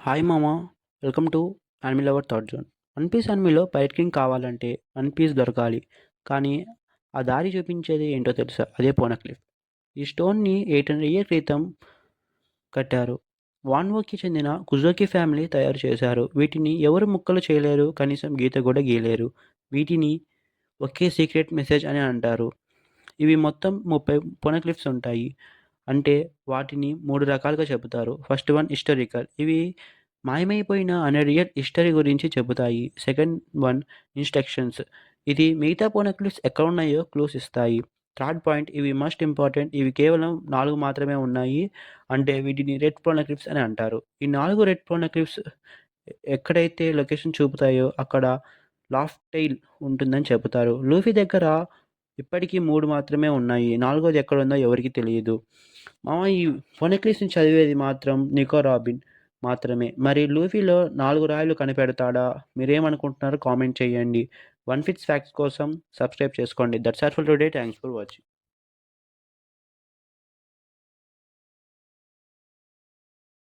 Hi మామ, welcome to animal lover thought zone. One piece యానిమీలో pirate king కావాలంటే one piece దొరకాలి. కానీ ఆ దారి చూపించేది ఏంటో తెలుసా? అదే పోనక్లిఫ్. ఈ స్టోన్ని 800 ఇయర్ క్రితం కట్టారు. వాన్వోకి చెందిన కుజోకి ఫ్యామిలీ తయారు చేశారు. వీటిని ఎవరు ముక్కలు చేయలేరు, కనీసం గీత కూడా గీయలేరు. వీటిని ఒకే సీక్రెట్ మెసేజ్ అని అంటారు. ఇవి మొత్తం 30 పోనక్లిఫ్స్ ఉంటాయి. అంటే వాటిని 3 రకాలుగా చెబుతారు. First one historical. ఇవి మాయమైపోయిన అనే రియల్ హిస్టరీ గురించి చెబుతాయి. Second one instructions. ఇది మిగతా పోనక్లిఫ్స్ ఎక్కడున్నాయో క్లూస్ ఇస్తాయి. థర్డ్ పాయింట్ ఇవి మస్ట్ ఇంపార్టెంట్. ఇవి కేవలం 4 మాత్రమే ఉన్నాయి. అంటే వీటిని రెడ్ పోనక్లిఫ్స్ అని అంటారు. ఈ 4 రెడ్ పోనక్లిఫ్స్ ఎక్కడైతే లొకేషన్ చూపుతాయో అక్కడ లాఫ్ టైల్ ఉంటుందని చెబుతారు. లూఫీ దగ్గర ఇప్పటికి 3 మాత్రమే ఉన్నాయి. నాలుగోది ఎక్కడుందో ఎవరికీ తెలీదు. మామ, ఈ ఫోనెక్లిస్‌ని చదివేది మాత్రం నికో రాబిన్ మాత్రమే. మరి లూఫీలో 4 రాయలు కనిపెడతాడా? మీరేమనుకుంటున్నారో కామెంట్ చేయండి. వన్ ఫిట్స్ ఫ్యాక్ట్స్ కోసం సబ్స్క్రైబ్ చేసుకోండి. That's all for today. Thanks for watching.